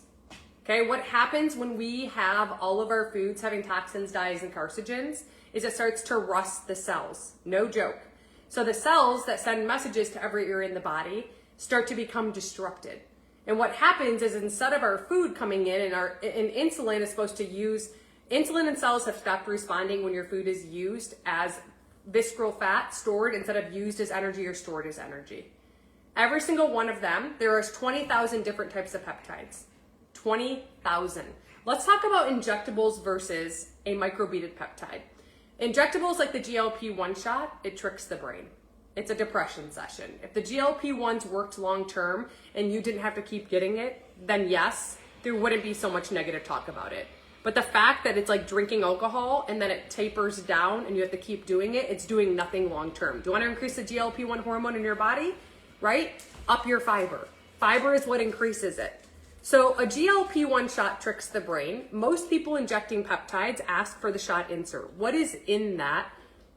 Okay, what happens when we have all of our foods having toxins, dyes, and carcinogens is it starts to rust the cells. No joke. So the cells that send messages to every area in the body start to become disrupted. And what happens is instead of our food coming in and insulin is supposed to use, insulin and cells have stopped responding when your food is used as visceral fat stored instead of used as energy or stored as energy. Every single one of them, there are 20,000 different types of peptides. 20,000. Let's talk about injectables versus a microbeaded peptide. Injectables like the GLP-1 shot, it tricks the brain. It's a depression session. If the GLP-1s worked long term and you didn't have to keep getting it, then yes, there wouldn't be so much negative talk about it. But the fact that it's like drinking alcohol and then it tapers down and you have to keep doing it, it's doing nothing long term. Do you want to increase the GLP-1 hormone in your body? Right? Up your fiber. Fiber is what increases it. So a GLP-1 shot tricks the brain. Most people injecting peptides ask for the shot insert. What is in that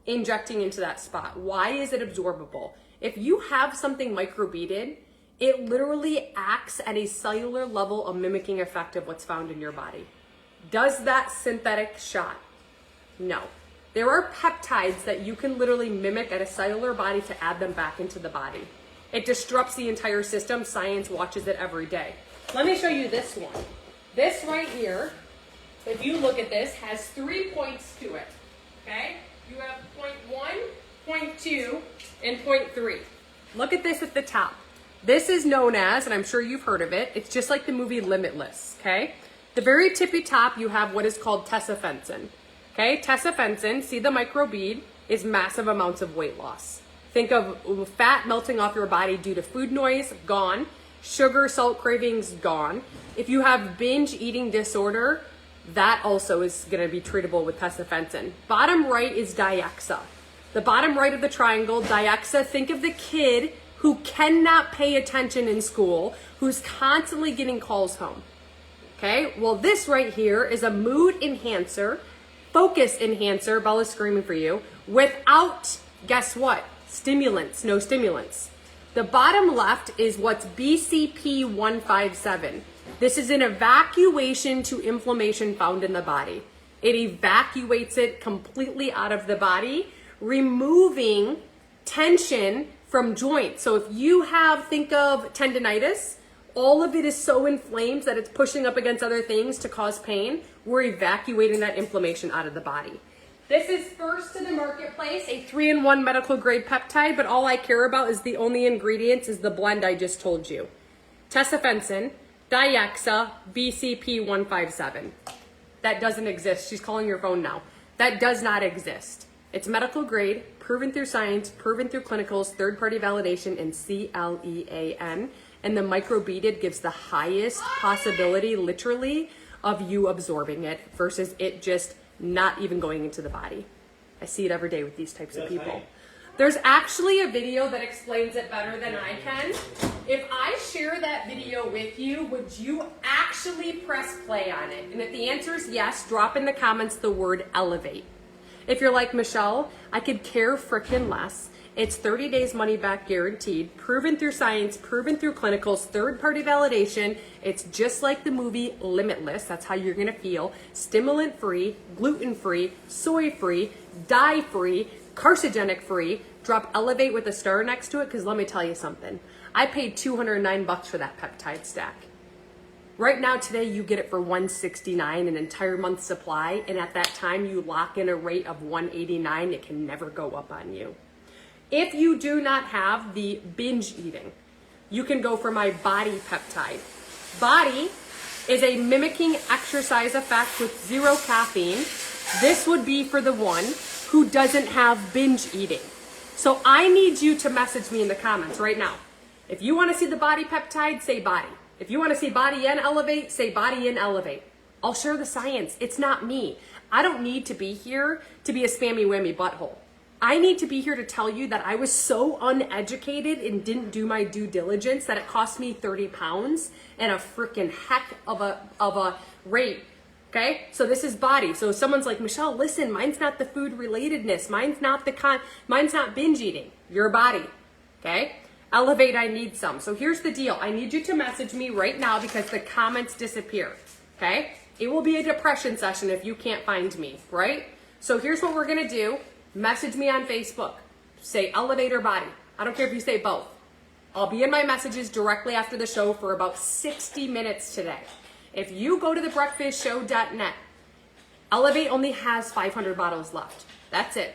injecting into that spot? Why is it absorbable? If you have something microbeaded, it literally acts at a cellular level, a mimicking effect of what's found in your body. Does that synthetic shot No. There are peptides that you can literally mimic at a cellular body to add them back into the body. It disrupts the entire system. Science watches it every day. Let me show you this one. This right here, if you look at this, has 3 points to it. Okay? You have point 1, point 2, and point 3. Look at this at the top. This is known as, and I'm sure you've heard of it, it's just like the movie Limitless, okay? The very tippy top, you have what is called tesofensin. Okay, tesofensin, see the microbead, is massive amounts of weight loss. Think of fat melting off your body due to food noise, gone. Sugar, salt cravings, gone. If you have binge eating disorder, that also is going to be treatable with tesofensin. Bottom right is Diaxa. The bottom right of the triangle, Diaxa, think of the kid who cannot pay attention in school, who's constantly getting calls home. Okay, well this right here is a mood enhancer, focus enhancer, Bella's screaming for you, without, guess what? Stimulants, no stimulants. The bottom left is what's BCP 157. This is an evacuation to inflammation found in the body. It evacuates it completely out of the body, removing tension from joints. So if you have, think of tendinitis, all of it is so inflamed that it's pushing up against other things to cause pain. We're evacuating that inflammation out of the body. This is first to the marketplace, a 3-in-1 medical grade peptide, but all I care about is the only ingredients is the blend I just told you. Tesofensin, Diaxa, BCP 157. That doesn't exist. She's calling your phone now. That does not exist. It's medical grade, proven through science, proven through clinicals, third-party validation, and CLEAN. And the microbeaded gives the highest possibility, literally, of you absorbing it versus it just not even going into the body. I see it every day with these types of people. There's actually a video that explains it better than I can. If I share that video with you, would you actually press play on it? And if the answer is yes, drop in the comments the word elevate. If you're like, Michelle, I could care frickin' less. It's 30 days money back guaranteed, proven through science, proven through clinicals, third-party validation. It's just like the movie Limitless. That's how you're gonna feel. Stimulant-free, gluten-free, soy-free, dye-free, carcinogenic-free. Drop Elevate with a star next to it, because let me tell you something. I paid $209 for that peptide stack. Right now, today, you get it for $169, an entire month's supply, and at that time, you lock in a rate of $189. It can never go up on you. If you do not have the binge eating, you can go for my body peptide. Body is a mimicking exercise effect with 0 caffeine. This would be for the one who doesn't have binge eating. So I need you to message me in the comments right now. If you want to see the body peptide, say body. If you want to see body and elevate, say body and elevate. I'll share the science. It's not me. I don't need to be here to be a spammy whammy butthole. I need to be here to tell you that I was so uneducated and didn't do my due diligence that it cost me 30 pounds and a freaking heck of a rate. Okay, so this is body. So if someone's like, Michelle, listen, mine's not the food relatedness. Mine's not binge eating. Your body. Okay, elevate. I need some. So here's the deal. I need you to message me right now because the comments disappear. Okay, it will be a depression session if you can't find me. Right. So here's what we're gonna do. Message me on Facebook. Say elevate or body. I don't care if you say both. I'll be in my messages directly after the show for about 60 minutes today. If you go to thebreakfastshow.net, Elevate only has 500 bottles left. That's it.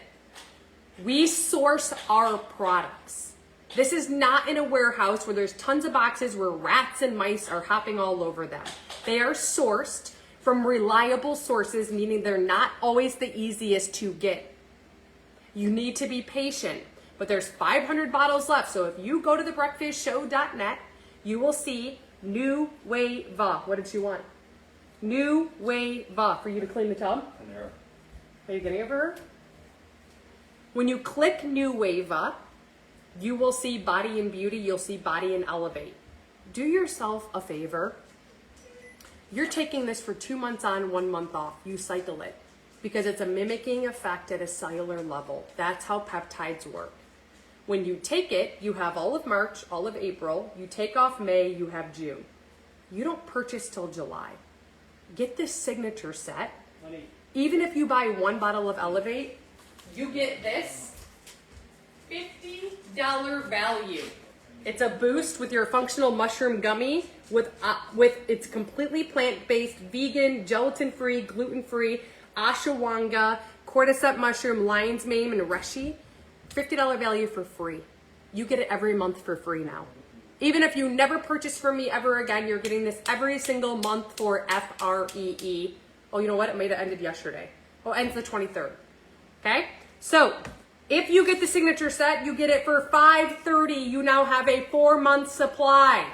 We source our products. This is not in a warehouse where there's tons of boxes where rats and mice are hopping all over them. They are sourced from reliable sources, meaning they're not always the easiest to get. You need to be patient, but there's 500 bottles left. So if you go to thebreakfastshow.net, you will see New Wava. What did she want? New Wava for you to clean the tub. Are you getting it for her? When you click New Wava, you will see Body and Beauty. You'll see Body and Elevate. Do yourself a favor. You're taking this for 2 months on, 1 month off. You cycle it. Because it's a mimicking effect at a cellular level. That's how peptides work. When you take it, you have all of March, all of April. You take off May, you have June. You don't purchase till July. Get this signature set. Honey. Even if you buy 1 bottle of Elevate, you get this $50 value. It's a boost with your functional mushroom gummy with it's completely plant-based, vegan, gelatin-free, gluten-free, ashwagandha, cordyceps mushroom, lion's mane, and reishi. $50 value for free. You get it every month for free now. Even if you never purchase from me ever again, you're getting this every single month for FREE. Oh, you know what? It might have ended yesterday. Oh, it ends the 23rd. Okay? So, if you get the signature set, you get it for $5.30. You now have a 4-month supply.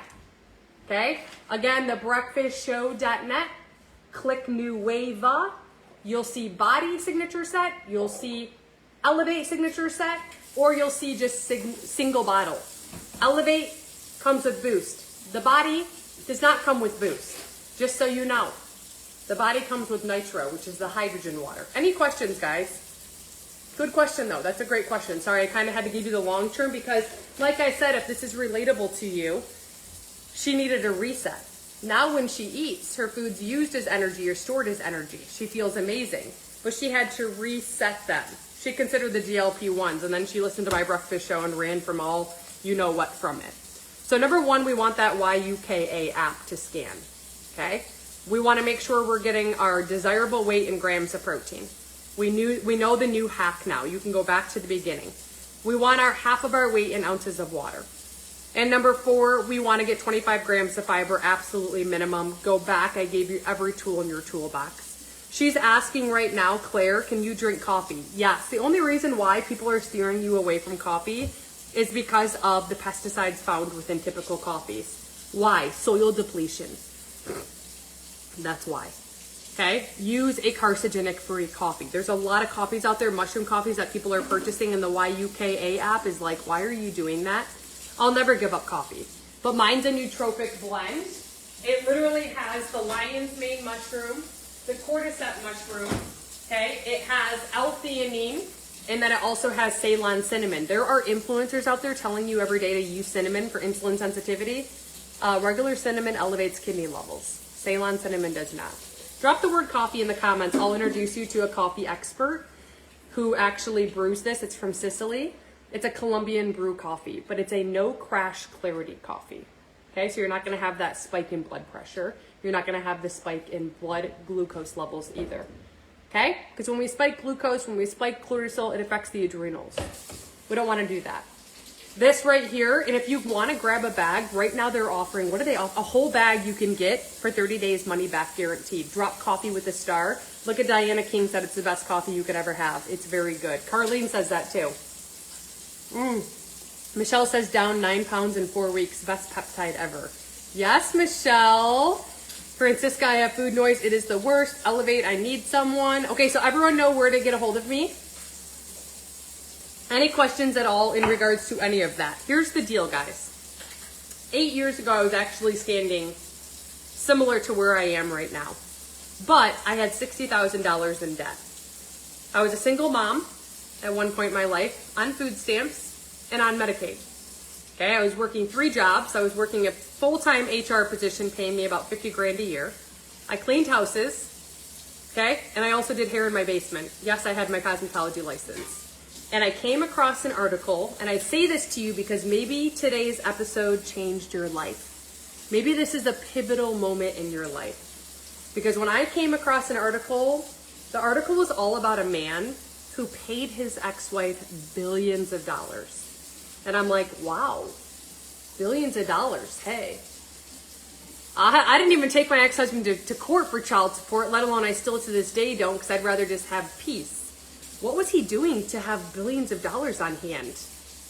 Okay? Again, thebreakfastshow.net. Click New Wave. You'll see body signature set. You'll see Elevate signature set. Or you'll see just single bottle. Elevate comes with boost. The body does not come with boost. Just so you know. The body comes with nitro, which is the hydrogen water. Any questions, guys? Good question, though. That's a great question. Sorry, I kind of had to give you the long term because, like I said, if this is relatable to you, she needed a reset. Now when she eats, her food's used as energy or stored as energy. She feels amazing, but she had to reset them. She considered the GLP-1s, and then she listened to my breakfast show and ran from all you know what from it. So number one, we want that YUKA app to scan, okay? We want to make sure we're getting our desirable weight in grams of protein. We know the new hack now. You can go back to the beginning. We want our half of our weight in ounces of water. And number 4, we want to get 25 grams of fiber, absolutely minimum. Go back. I gave you every tool in your toolbox. She's asking right now, Claire, can you drink coffee? Yes. The only reason why people are steering you away from coffee is because of the pesticides found within typical coffees. Why? Soil depletion. That's why. Okay? Use a carcinogenic-free coffee. There's a lot of coffees out there, mushroom coffees that people are purchasing, and the YUKA app is like, why are you doing that? I'll never give up coffee. But mine's a nootropic blend. It literally has the lion's mane mushroom, the cordyceps mushroom, okay? It has L-theanine, and then it also has Ceylon cinnamon. There are influencers out there telling you every day to use cinnamon for insulin sensitivity. Regular cinnamon elevates kidney levels. Ceylon cinnamon does not. Drop the word coffee in the comments. I'll introduce you to a coffee expert who actually brews this. It's from Sicily. It's a Colombian brew coffee, but it's a no crash clarity coffee. Okay, so you're not going to have that spike in blood pressure. You're not going to have the spike in blood glucose levels either. Okay, because when we spike glucose, when we spike cortisol, it affects the adrenals. We don't want to do that. This right here, and if you want to grab a bag, right now they're offering, what are they offering? A whole bag you can get for 30 days money back guaranteed. Drop coffee with a star. Look at Diana King said it's the best coffee you could ever have. It's very good. Carlene says that too. Michelle says down 9 pounds in 4 weeks. Best peptide ever. Yes, Michelle. Francisca, I have food noise. It is the worst. Elevate, I need someone. Okay, so everyone know where to get a hold of me. Any questions at all in regards to any of that? Here's the deal, guys. 8 years ago, I was actually standing similar to where I am right now. But I had $60,000 in debt. I was a single mom at one point in my life, on food stamps and on Medicaid. Okay, I was working 3 jobs. I was working a full-time HR position paying me about 50 grand a year. I cleaned houses, okay, and I also did hair in my basement. Yes, I had my cosmetology license. And I came across an article, and I say this to you because maybe today's episode changed your life. Maybe this is a pivotal moment in your life. Because when I came across an article, the article was all about a man who paid his ex-wife billions of dollars. And I'm like, wow, billions of dollars, hey. I didn't even take my ex-husband to court for child support, let alone I still to this day don't, because I'd rather just have peace. What was he doing to have billions of dollars on hand?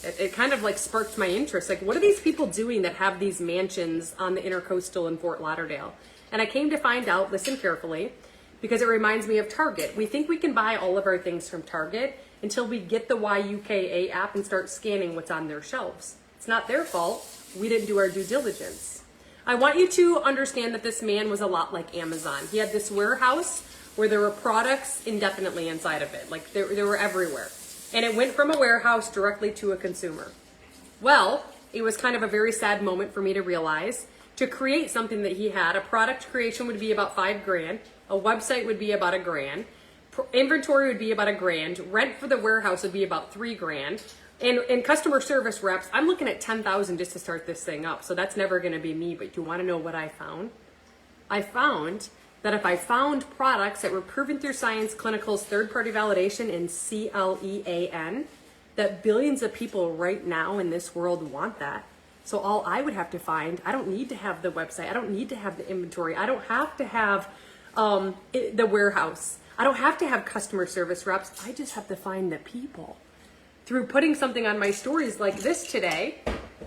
It kind of like sparked my interest. Like, what are these people doing that have these mansions on the Intercoastal in Fort Lauderdale? And I came to find out, listen carefully, because it reminds me of Target. We think we can buy all of our things from Target until we get the YUKA app and start scanning what's on their shelves. It's not their fault. We didn't do our due diligence. I want you to understand that this man was a lot like Amazon. He had this warehouse where there were products indefinitely inside of it. Like, they were everywhere. And it went from a warehouse directly to a consumer. Well, it was kind of a very sad moment for me to realize to create something that he had. A product creation would be about $5 grand. A website would be about $1 grand. Inventory would be about $1,000. Rent for the warehouse would be about $3,000. And customer service reps, I'm looking at $10,000 just to start this thing up. So that's never going to be me. But you want to know what I found? I found that if I found products that were proven through science, clinicals, third-party validation, and CLEAN, that billions of people right now in this world want that. So all I would have to find, I don't need to have the website. I don't need to have the inventory. I don't have to have the warehouse. I don't have to have customer service reps. I just have to find the people. Through putting something on my stories like this today,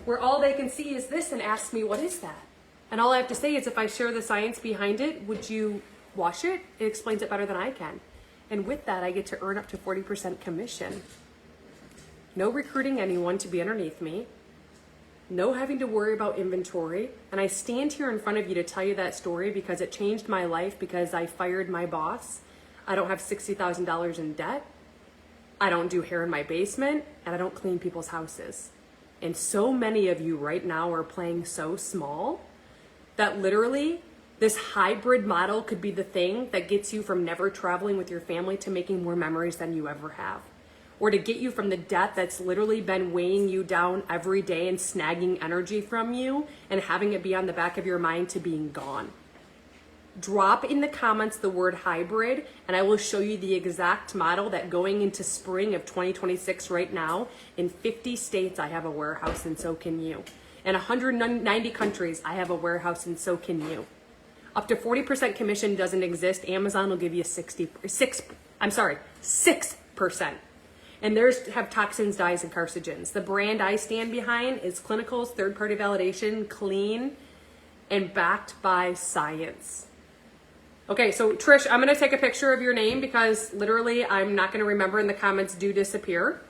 where all they can see is this and ask me, what is that? And all I have to say is, if I share the science behind it, would you wash it? It explains it better than I can. And with that, I get to earn up to 40% commission. No recruiting anyone to be underneath me. No having to worry about inventory. And I stand here in front of you to tell you that story because it changed my life, because I fired my boss. I don't have $60,000 in debt. I don't do hair in my basement, and I don't clean people's houses. And so many of you right now are playing so small that literally this hybrid model could be the thing that gets you from never traveling with your family to making more memories than you ever have. Or to get you from the debt that's literally been weighing you down every day and snagging energy from you and having it be on the back of your mind to being gone. Drop in the comments the word hybrid, and I will show you the exact model that going into spring of 2026 right now, in 50 states I have a warehouse, and so can you. In 190 countries I have a warehouse, and so can you. Up to 40% commission doesn't exist. Amazon will give you 6%. And theirs have toxins, dyes, and carcinogens. The brand I stand behind is clinicals, third-party validation, clean, and backed by science. Okay, so Trish, I'm gonna take a picture of your name because literally I'm not gonna remember and the comments do disappear.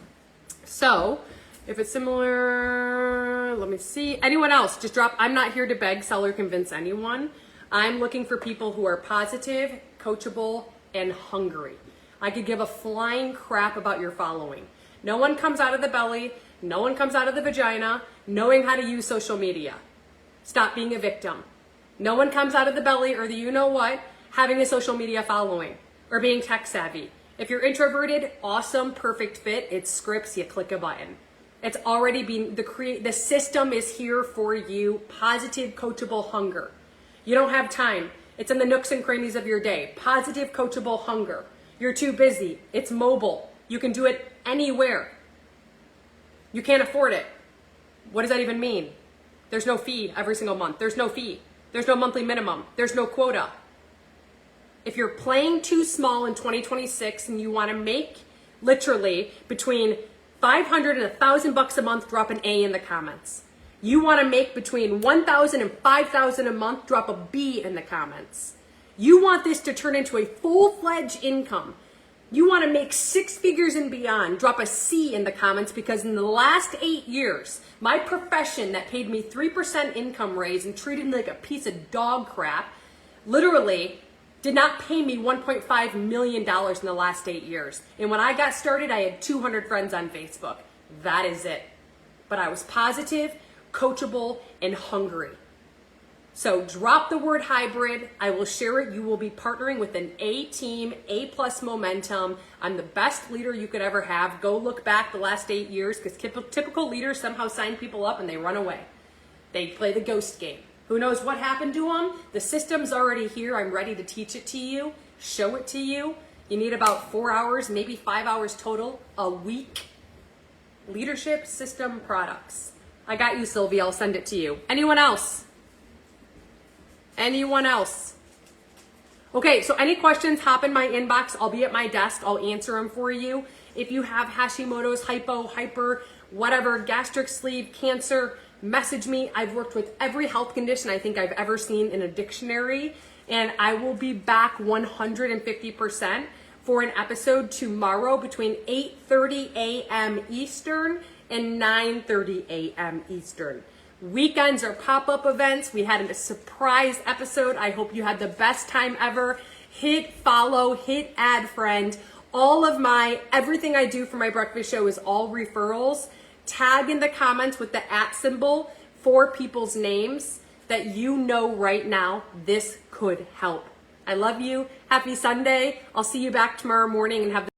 So if it's similar, let me see. Anyone else, just drop. I'm not here to beg, sell, or convince anyone. I'm looking for people who are positive, coachable, and hungry. I could give a flying crap about your following. No one comes out of the belly, no one comes out of the vagina knowing how to use social media. Stop being a victim. No one comes out of the belly or the you know what having a social media following or being tech savvy. If you're introverted, awesome, perfect fit. It's scripts, you click a button. It's already been, the system is here for you. Positive, coachable hunger. You don't have time. It's in the nooks and crannies of your day. Positive, coachable hunger. You're too busy. It's mobile. You can do it anywhere. You can't afford it. What does that even mean? There's no fee every single month. There's no fee. There's no monthly minimum. There's no quota. If you're playing too small in 2026 and you want to make literally between $500 and $1,000 a month, drop an A in the comments. You want to make between $1,000 and $5,000 a month, drop a B in the comments. You want this to turn into a full-fledged income. You want to make 6 figures and beyond, drop a C in the comments, because in the last 8 years, my profession that paid me 3% income raise and treated me like a piece of dog crap, literally did not pay me $1.5 million in the last 8 years. And when I got started, I had 200 friends on Facebook. That is it. But I was positive, coachable, and hungry. So drop the word hybrid. I will share it. You will be partnering with an A team, A+ momentum. I'm the best leader you could ever have. Go look back the last 8 years, because typical leaders somehow sign people up and they run away. They play the ghost game. Who knows what happened to them? The system's already here. I'm ready to teach it to you, show it to you. You need about 4 hours, maybe 5 hours total a week. Leadership system products. I got you, Sylvia. I'll send it to you. Anyone else? Anyone else? Okay, so any questions, hop in my inbox. I'll be at my desk. I'll answer them for you. If you have Hashimoto's, hyper, whatever, gastric sleeve, cancer, message me. I've worked with every health condition I think I've ever seen in a dictionary, and I will be back 150% for an episode tomorrow between 8:30 a.m. Eastern and 9:30 a.m. Eastern. Weekends are pop-up events. We had a surprise episode. I hope you had the best time ever. Hit follow, hit add friend. Everything I do for my breakfast show is all referrals. Tag in the comments with the @ symbol 4 people's names that you know right now this could help. I love you. Happy Sunday. I'll see you back tomorrow morning and have